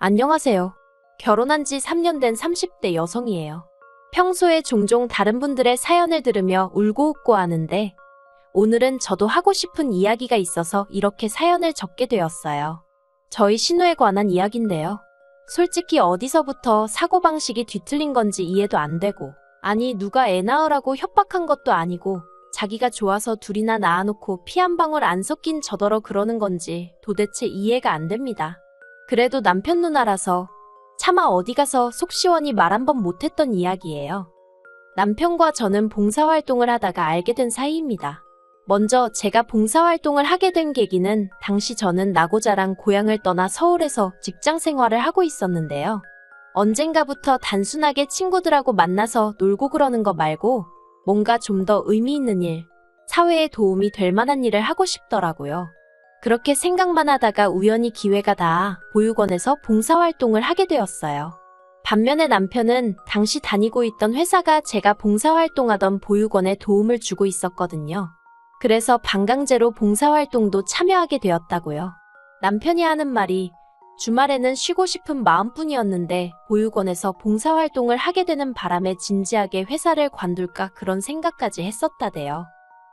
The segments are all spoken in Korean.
안녕하세요. 결혼한 지 3년 된 30대 여성이에요. 평소에 종종 다른 분들의 사연을 들으며 울고 웃고 하는데 오늘은 저도 하고 싶은 이야기가 있어서 이렇게 사연을 적게 되었어요. 저희 신우에 관한 이야기인데요. 솔직히 어디서부터 사고방식이 뒤틀린 건지 이해도 안 되고, 아니 누가 애 낳으라고 협박한 것도 아니고 자기가 좋아서 둘이나 낳아놓고 피 한 방울 안 섞인 저더러 그러는 건지 도대체 이해가 안 됩니다. 그래도 남편 누나라서 차마 어디 가서 속 시원히 말 한 번 못했던 이야기예요. 남편과 저는 봉사활동을 하다가 알게 된 사이입니다. 먼저 제가 봉사활동을 하게 된 계기는 당시 저는 나고 자란 고향을 떠나 서울에서 직장 생활을 하고 있었는데요. 언젠가부터 단순하게 친구들하고 만나서 놀고 그러는 거 말고 뭔가 좀 더 의미 있는 일, 사회에 도움이 될 만한 일을 하고 싶더라고요. 그렇게 생각만 하다가 우연히 기회가 닿아 보육원에서 봉사활동을 하게 되었어요. 반면에 남편은 당시 다니고 있던 회사가 제가 봉사활동하던 보육원에 도움을 주고 있었거든요. 그래서 반강제로 봉사활동도 참여하게 되었다고요. 남편이 하는 말이 주말에는 쉬고 싶은 마음뿐이었는데 보육원에서 봉사활동을 하게 되는 바람에 진지하게 회사를 관둘까 그런 생각까지 했었다대요.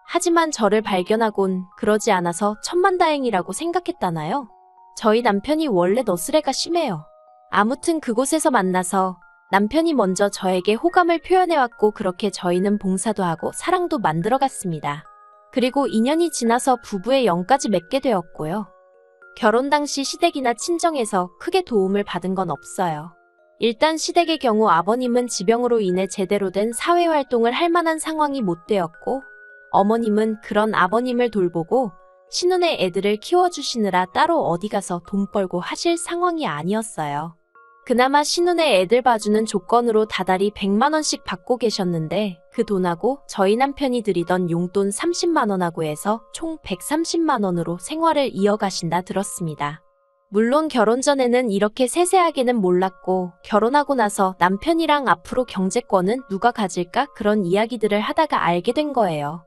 하지만 저를 발견하곤 그러지 않아서 천만다행이라고 생각했다나요? 저희 남편이 원래 너스레가 심해요. 아무튼 그곳에서 만나서 남편이 먼저 저에게 호감을 표현해왔고 그렇게 저희는 봉사도 하고 사랑도 만들어갔습니다. 그리고 2년이 지나서 부부의 영까지 맺게 되었고요. 결혼 당시 시댁이나 친정에서 크게 도움을 받은 건 없어요. 일단 시댁의 경우 아버님은 지병으로 인해 제대로 된 사회활동을 할 만한 상황이 못 되었고 어머님은 그런 아버님을 돌보고 신혼의 애들을 키워주시느라 따로 어디 가서 돈 벌고 하실 상황이 아니었어요. 그나마 신혼의 애들 봐주는 조건으로 다달이 100만 원씩 받고 계셨는데 그 돈하고 저희 남편이 드리던 용돈 30만 원하고 해서 총 130만 원으로 생활을 이어가신다 들었습니다. 물론 결혼 전에는 이렇게 세세하게는 몰랐고 결혼하고 나서 남편이랑 앞으로 경제권은 누가 가질까 그런 이야기들을 하다가 알게 된 거예요.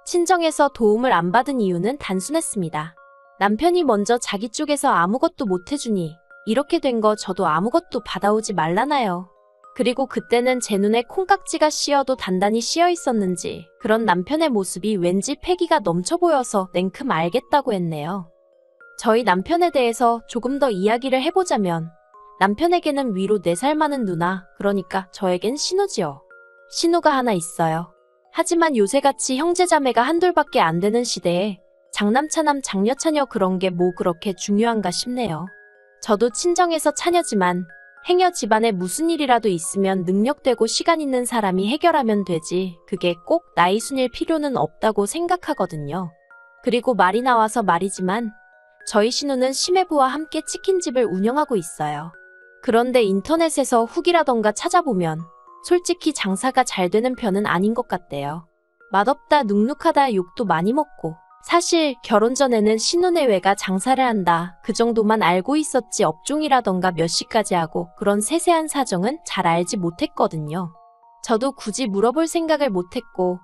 친정에서 도움을 안 받은 이유는 단순했습니다. 남편이 먼저 자기 쪽에서 아무것도 못 해주니 이렇게 된 거 저도 아무것도 받아오지 말라나요. 그리고 그때는 제 눈에 콩깍지가 씌어도 단단히 씌어 있었는지 그런 남편의 모습이 왠지 패기가 넘쳐 보여서 냉큼 알겠다고 했네요. 저희 남편에 대해서 조금 더 이야기를 해보자면 남편에게는 위로 4살 많은 누나, 그러니까 저에겐 신우지요. 신우가 하나 있어요. 하지만 요새같이 형제자매가 한둘밖에 안 되는 시대에 장남차남 장녀차녀 그런 게 뭐 그렇게 중요한가 싶네요. 저도 친정에서 차녀지만 행여 집안에 무슨 일이라도 있으면 능력되고 시간 있는 사람이 해결하면 되지 그게 꼭 나이 순일 필요는 없다고 생각하거든요. 그리고 말이 나와서 말이지만 저희 신우는 심해부와 함께 치킨집을 운영하고 있어요. 그런데 인터넷에서 후기라던가 찾아보면 솔직히 장사가 잘 되는 편은 아닌 것 같대요. 맛없다 눅눅하다 욕도 많이 먹고 사실 결혼 전에는 신혼외가 장사를 한다 그 정도만 알고 있었지 업종이라던가 몇 시까지 하고 그런 세세한 사정은 잘 알지 못했거든요. 저도 굳이 물어볼 생각을 못했고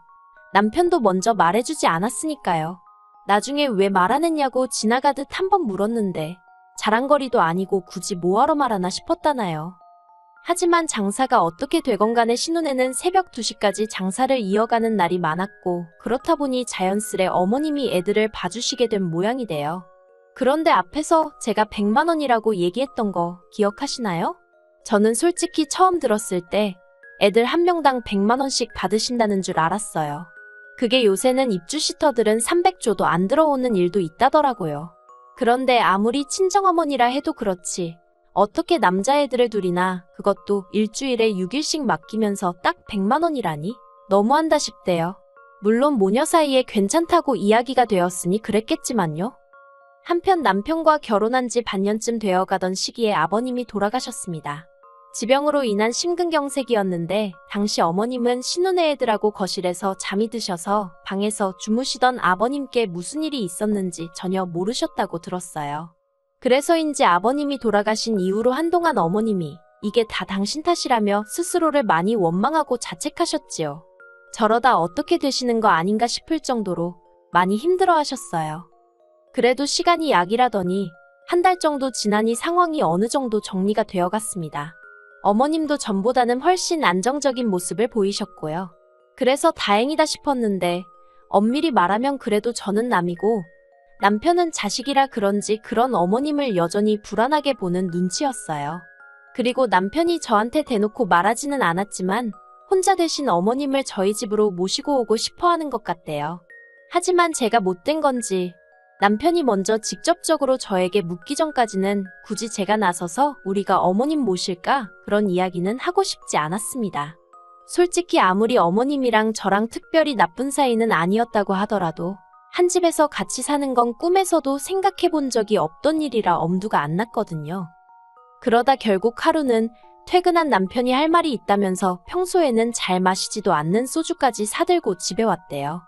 남편도 먼저 말해주지 않았으니까요. 나중에 왜 말 안 했냐고 지나가듯 한번 물었는데 자랑거리도 아니고 굳이 뭐하러 말하나 싶었다나요. 하지만 장사가 어떻게 되건 간에 신혼에는 새벽 2시까지 장사를 이어가는 날이 많았고 그렇다 보니 자연스레 어머님이 애들을 봐주시게 된 모양이 돼요. 그런데 앞에서 제가 100만 원이라고 얘기했던 거 기억하시나요? 저는 솔직히 처음 들었을 때 애들 한 명당 100만 원씩 받으신다는 줄 알았어요. 그게 요새는 입주시터들은 300조도 안 들어오는 일도 있다더라고요. 그런데 아무리 친정어머니라 해도 그렇지 어떻게 남자애들을 둘이나 그것도 일주일에 6일씩 맡기면서 딱 100만 원이라니? 너무한다 싶대요. 물론 모녀 사이에 괜찮다고 이야기가 되었으니 그랬겠지만요. 한편 남편과 결혼한 지 반년쯤 되어가던 시기에 아버님이 돌아가셨습니다. 지병으로 인한 심근경색이었는데 당시 어머님은 신혼의 애들하고 거실에서 잠이 드셔서 방에서 주무시던 아버님께 무슨 일이 있었는지 전혀 모르셨다고 들었어요. 그래서인지 아버님이 돌아가신 이후로 한동안 어머님이 이게 다 당신 탓이라며 스스로를 많이 원망하고 자책하셨지요. 저러다 어떻게 되시는 거 아닌가 싶을 정도로 많이 힘들어하셨어요. 그래도 시간이 약이라더니 한 달 정도 지나니 상황이 어느 정도 정리가 되어 갔습니다. 어머님도 전보다는 훨씬 안정적인 모습을 보이셨고요. 그래서 다행이다 싶었는데 엄밀히 말하면 그래도 저는 남이고 남편은 자식이라 그런지 그런 어머님을 여전히 불안하게 보는 눈치였어요. 그리고 남편이 저한테 대놓고 말하지는 않았지만 혼자 되신 어머님을 저희 집으로 모시고 오고 싶어 하는 것 같대요. 하지만 제가 못된 건지 남편이 먼저 직접적으로 저에게 묻기 전까지는 굳이 제가 나서서 우리가 어머님 모실까? 그런 이야기는 하고 싶지 않았습니다. 솔직히 아무리 어머님이랑 저랑 특별히 나쁜 사이는 아니었다고 하더라도 한 집에서 같이 사는 건 꿈에서도 생각해 본 적이 없던 일이라 엄두가 안 났거든요. 그러다 결국 하루는 퇴근한 남편이 할 말이 있다면서 평소에는 잘 마시지도 않는 소주까지 사들고 집에 왔대요.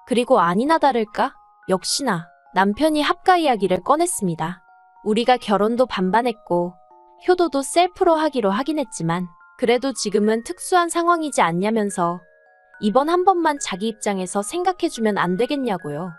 그리고 아니나 다를까? 역시나 남편이 합가 이야기를 꺼냈습니다. 우리가 결혼도 반반했고 효도도 셀프로 하기로 하긴 했지만 그래도 지금은 특수한 상황이지 않냐면서 이번 한 번만 자기 입장에서 생각해주면 안 되겠냐고요.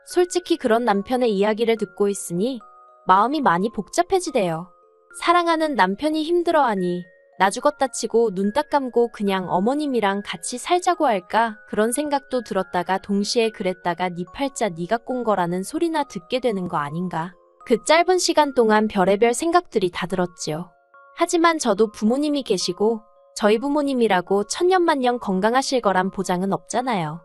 솔직히 그런 남편의 이야기를 듣고 있으니 마음이 많이 복잡해지대요. 사랑하는 남편이 힘들어하니 나 죽었다 치고 눈 딱 감고 그냥 어머님이랑 같이 살자고 할까? 그런 생각도 들었다가 동시에 그랬다가 네 팔자 네가 꼰 거라는 소리나 듣게 되는 거 아닌가? 그 짧은 시간 동안 별의별 생각들이 다 들었지요. 하지만 저도 부모님이 계시고 저희 부모님이라고 천년만년 건강하실 거란 보장은 없잖아요.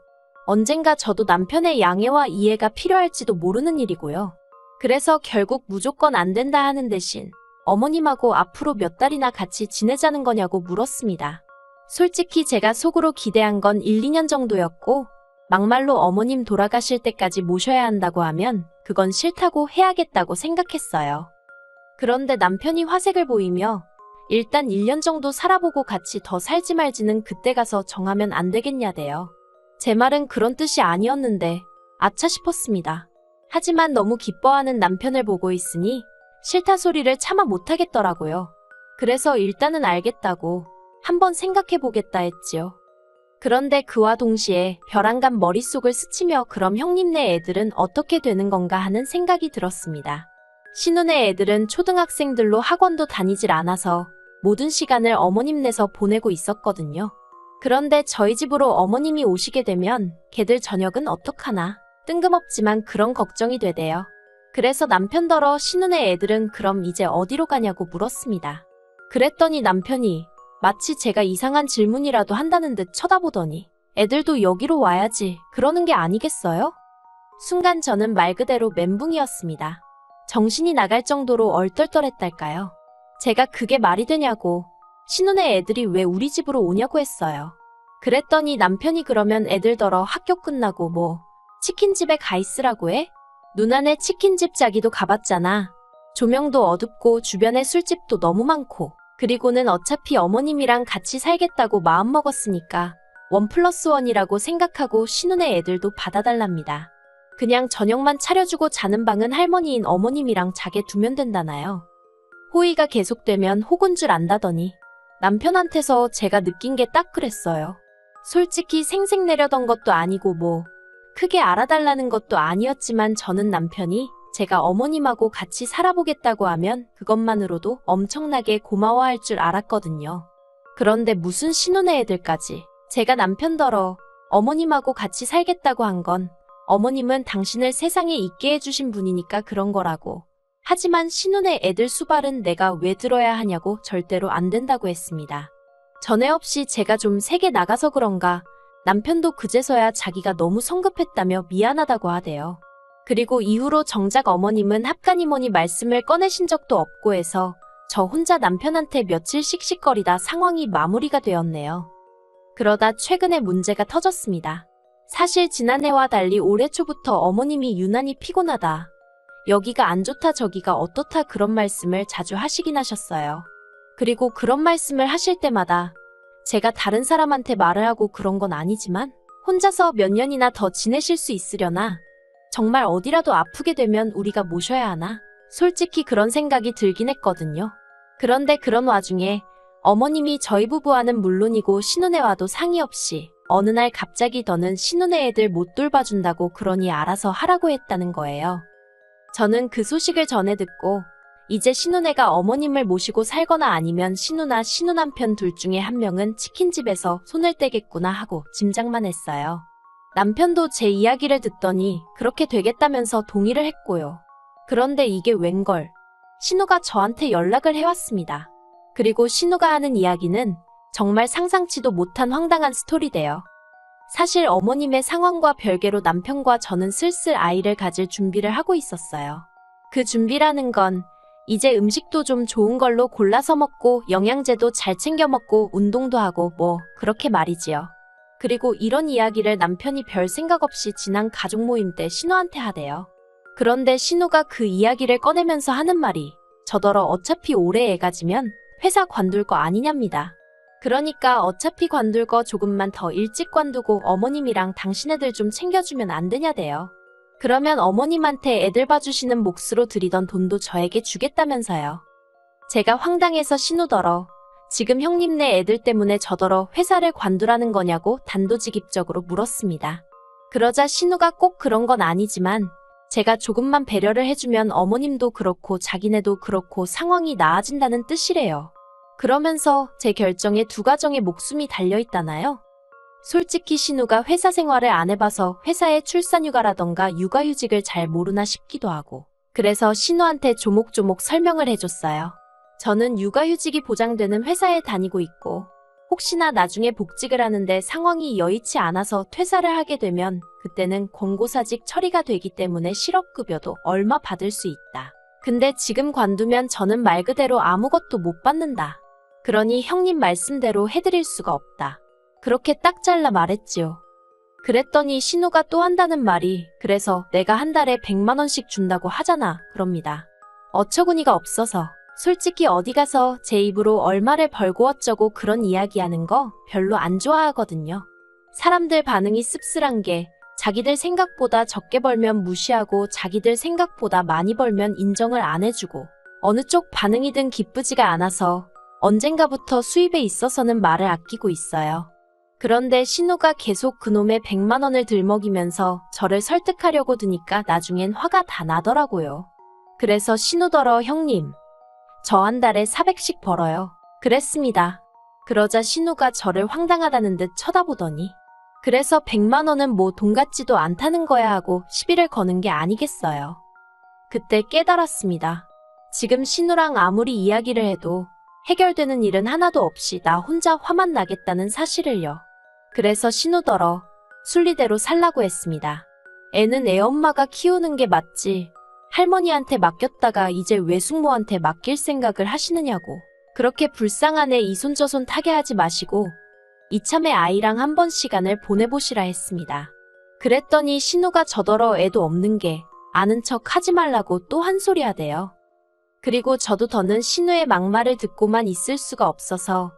언젠가 저도 남편의 양해와 이해가 필요할지도 모르는 일이고요. 그래서 결국 무조건 안 된다 하는 대신 어머님하고 앞으로 몇 달이나 같이 지내자는 거냐고 물었습니다. 솔직히 제가 속으로 기대한 건 1, 2년 정도였고 막말로 어머님 돌아가실 때까지 모셔야 한다고 하면 그건 싫다고 해야겠다고 생각했어요. 그런데 남편이 화색을 보이며 일단 1년 정도 살아보고 같이 더 살지 말지는 그때 가서 정하면 안 되겠냐대요. 제 말은 그런 뜻이 아니었는데 아차 싶었습니다. 하지만 너무 기뻐하는 남편을 보고 있으니 싫다 소리를 차마 못하겠더라고요. 그래서 일단은 알겠다고 한번 생각해보겠다 했지요. 그런데 그와 동시에 벼랑간 머릿속을 스치며 그럼 형님네 애들은 어떻게 되는 건가 하는 생각이 들었습니다. 신혼의 애들은 초등학생들로 학원도 다니질 않아서 모든 시간을 어머님네서 보내고 있었거든요. 그런데 저희 집으로 어머님이 오시게 되면 걔들 저녁은 어떡하나 뜬금없지만 그런 걱정이 되대요. 그래서 남편더러 신혼의 애들은 그럼 이제 어디로 가냐고 물었습니다. 그랬더니 남편이 마치 제가 이상한 질문이라도 한다는 듯 쳐다보더니 애들도 여기로 와야지 그러는 게 아니겠어요? 순간 저는 말 그대로 멘붕이었습니다. 정신이 나갈 정도로 얼떨떨했달까요? 제가 그게 말이 되냐고 신혼의 애들이 왜 우리 집으로 오냐고 했어요. 그랬더니 남편이 그러면 애들더러 학교 끝나고 뭐 치킨집에 가 있으라고 해? 누나네 치킨집 자기도 가봤잖아. 조명도 어둡고 주변에 술집도 너무 많고 그리고는 어차피 어머님이랑 같이 살겠다고 마음먹었으니까 1+1이라고 생각하고 신혼의 애들도 받아달랍니다. 그냥 저녁만 차려주고 자는 방은 할머니인 어머님이랑 자게 두면 된다나요. 호의가 계속되면 혹은 줄 안다더니 남편한테서 제가 느낀 게 딱 그랬어요. 솔직히 생색내려던 것도 아니고 뭐 크게 알아달라는 것도 아니었지만 저는 남편이 제가 어머님하고 같이 살아보겠다고 하면 그것만으로도 엄청나게 고마워할 줄 알았거든요. 그런데 무슨 신혼의 애들까지 제가 남편더러 어머님하고 같이 살겠다고 한 건 어머님은 당신을 세상에 있게 해주신 분이니까 그런 거라고. 하지만 신혼의 애들 수발은 내가 왜 들어야 하냐고 절대로 안 된다고 했습니다. 전에 없이 제가 좀 세게 나가서 그런가 남편도 그제서야 자기가 너무 성급했다며 미안하다고 하대요. 그리고 이후로 정작 어머님은 합간이 뭐니 말씀을 꺼내신 적도 없고 해서 저 혼자 남편한테 며칠 씩씩거리다 상황이 마무리가 되었네요. 그러다 최근에 문제가 터졌습니다. 사실 지난해와 달리 올해 초부터 어머님이 유난히 피곤하다. 여기가 안 좋다 저기가 어떻다 그런 말씀을 자주 하시긴 하셨어요. 그리고 그런 말씀을 하실 때마다 제가 다른 사람한테 말을 하고 그런 건 아니지만 혼자서 몇 년이나 더 지내실 수 있으려나? 정말 어디라도 아프게 되면 우리가 모셔야 하나? 솔직히 그런 생각이 들긴 했거든요. 그런데 그런 와중에 어머님이 저희 부부와는 물론이고 신혼에 와도 상의 없이 어느 날 갑자기 더는 신혼의 애들 못 돌봐준다고 그러니 알아서 하라고 했다는 거예요. 저는 그 소식을 전해 듣고 이제 신우네가 어머님을 모시고 살거나 아니면 신우나 신우 남편 둘 중에 한 명은 치킨집에서 손을 떼겠구나 하고 짐작만 했어요. 남편도 제 이야기를 듣더니 그렇게 되겠다면서 동의를 했고요. 그런데 이게 웬걸. 신우가 저한테 연락을 해왔습니다. 그리고 신우가 하는 이야기는 정말 상상치도 못한 황당한 스토리대요. 사실 어머님의 상황과 별개로 남편과 저는 슬슬 아이를 가질 준비를 하고 있었어요. 그 준비라는 건 이제 음식도 좀 좋은 걸로 골라서 먹고 영양제도 잘 챙겨 먹고 운동도 하고 뭐 그렇게 말이지요. 그리고 이런 이야기를 남편이 별 생각 없이 지난 가족 모임 때 신우한테 하대요. 그런데 신우가 그 이야기를 꺼내면서 하는 말이 저더러 어차피 올해 애 가지면 회사 관둘 거 아니냐입니다. 그러니까 어차피 관둘 거 조금만 더 일찍 관두고 어머님이랑 당신애들 좀 챙겨주면 안 되냐대요. 그러면 어머님한테 애들 봐주시는 몫으로 드리던 돈도 저에게 주겠다면서요. 제가 황당해서 신우더러 지금 형님네 애들 때문에 저더러 회사를 관두라는 거냐고 단도직입적으로 물었습니다. 그러자 신우가 꼭 그런 건 아니지만 제가 조금만 배려를 해주면 어머님도 그렇고 자기네도 그렇고 상황이 나아진다는 뜻이래요. 그러면서 제 결정에 두 가정의 목숨이 달려있다나요? 솔직히 신우가 회사 생활을 안 해봐서 회사의 출산휴가라던가 육아휴직을 잘 모르나 싶기도 하고 그래서 신우한테 조목조목 설명을 해줬어요. 저는 육아휴직이 보장되는 회사에 다니고 있고 혹시나 나중에 복직을 하는데 상황이 여의치 않아서 퇴사를 하게 되면 그때는 권고사직 처리가 되기 때문에 실업급여도 얼마 받을 수 있다. 근데 지금 관두면 저는 말 그대로 아무것도 못 받는다. 그러니 형님 말씀대로 해드릴 수가 없다. 그렇게 딱 잘라 말했지요. 그랬더니 신우가 또 한다는 말이 그래서 내가 한 달에 100만 원씩 준다고 하잖아 그럽니다. 어처구니가 없어서 솔직히 어디 가서 제 입으로 얼마를 벌고 어쩌고 그런 이야기하는 거 별로 안 좋아하거든요. 사람들 반응이 씁쓸한 게 자기들 생각보다 적게 벌면 무시하고 자기들 생각보다 많이 벌면 인정을 안 해주고 어느 쪽 반응이든 기쁘지가 않아서 언젠가부터 수입에 있어서는 말을 아끼고 있어요. 그런데 신우가 계속 그놈의 100만 원을 들먹이면서 저를 설득하려고 드니까 나중엔 화가 다 나더라고요. 그래서 신우더러 형님, 저 한 달에 400씩 벌어요. 그랬습니다. 그러자 신우가 저를 황당하다는 듯 쳐다보더니 그래서 100만 원은 뭐 돈 같지도 않다는 거야 하고 시비를 거는 게 아니겠어요. 그때 깨달았습니다. 지금 신우랑 아무리 이야기를 해도 해결되는 일은 하나도 없이 나 혼자 화만 나겠다는 사실을요. 그래서 신우더러 순리대로 살라고 했습니다. 애는 애 엄마가 키우는 게 맞지. 할머니한테 맡겼다가 이제 외숙모한테 맡길 생각을 하시느냐고. 그렇게 불쌍한 애 이손저손 타게 하지 마시고 이참에 아이랑 한번 시간을 보내보시라 했습니다. 그랬더니 신우가 저더러 애도 없는 게 아는 척 하지 말라고 또 한 소리 하대요. 그리고 저도 더는 신우의 막말을 듣고만 있을 수가 없어서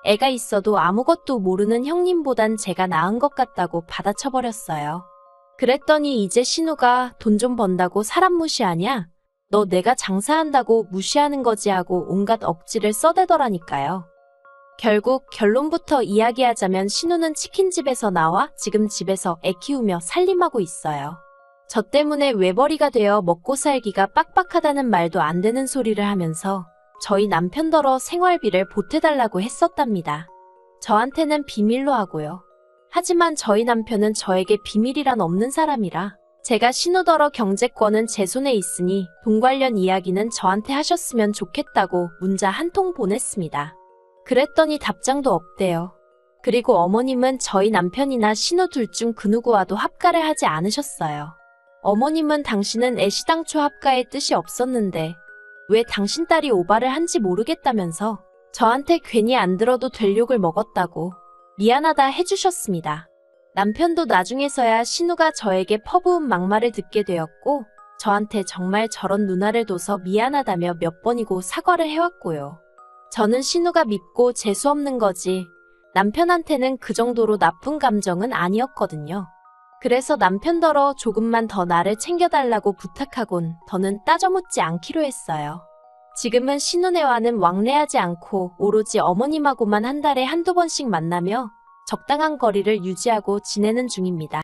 애가 있어도 아무것도 모르는 형님보단 제가 나은 것 같다고 받아쳐버렸어요. 그랬더니 이제 신우가 돈 좀 번다고 사람 무시하냐? 너 내가 장사한다고 무시하는 거지 하고 온갖 억지를 써대더라니까요. 결국 결론부터 이야기하자면 신우는 치킨집에서 나와 지금 집에서 애 키우며 살림하고 있어요. 저 때문에 외벌이가 되어 먹고 살기가 빡빡하다는 말도 안 되는 소리를 하면서 저희 남편더러 생활비를 보태달라고 했었답니다. 저한테는 비밀로 하고요. 하지만 저희 남편은 저에게 비밀이란 없는 사람이라 제가 신우더러 경제권은 제 손에 있으니 돈 관련 이야기는 저한테 하셨으면 좋겠다고 문자 한 통 보냈습니다. 그랬더니 답장도 없대요. 그리고 어머님은 저희 남편이나 신우 둘 중 그 누구와도 합가를 하지 않으셨어요. 어머님은 당신은 애시당초 합가의 뜻이 없었는데 왜 당신 딸이 오바를 한지 모르겠다면서 저한테 괜히 안 들어도 될 욕을 먹었다고 미안하다 해주셨습니다. 남편도 나중에서야 신우가 저에게 퍼부은 막말을 듣게 되었고 저한테 정말 저런 누나를 둬서 미안하다며 몇 번이고 사과를 해왔고요. 저는 신우가 밉고 재수없는 거지 남편한테는 그 정도로 나쁜 감정은 아니었거든요. 그래서 남편더러 조금만 더 나를 챙겨달라고 부탁하곤 더는 따져묻지 않기로 했어요. 지금은 신우네와는 왕래하지 않고 오로지 어머님하고만 한 달에 한두 번씩 만나며 적당한 거리를 유지하고 지내는 중입니다.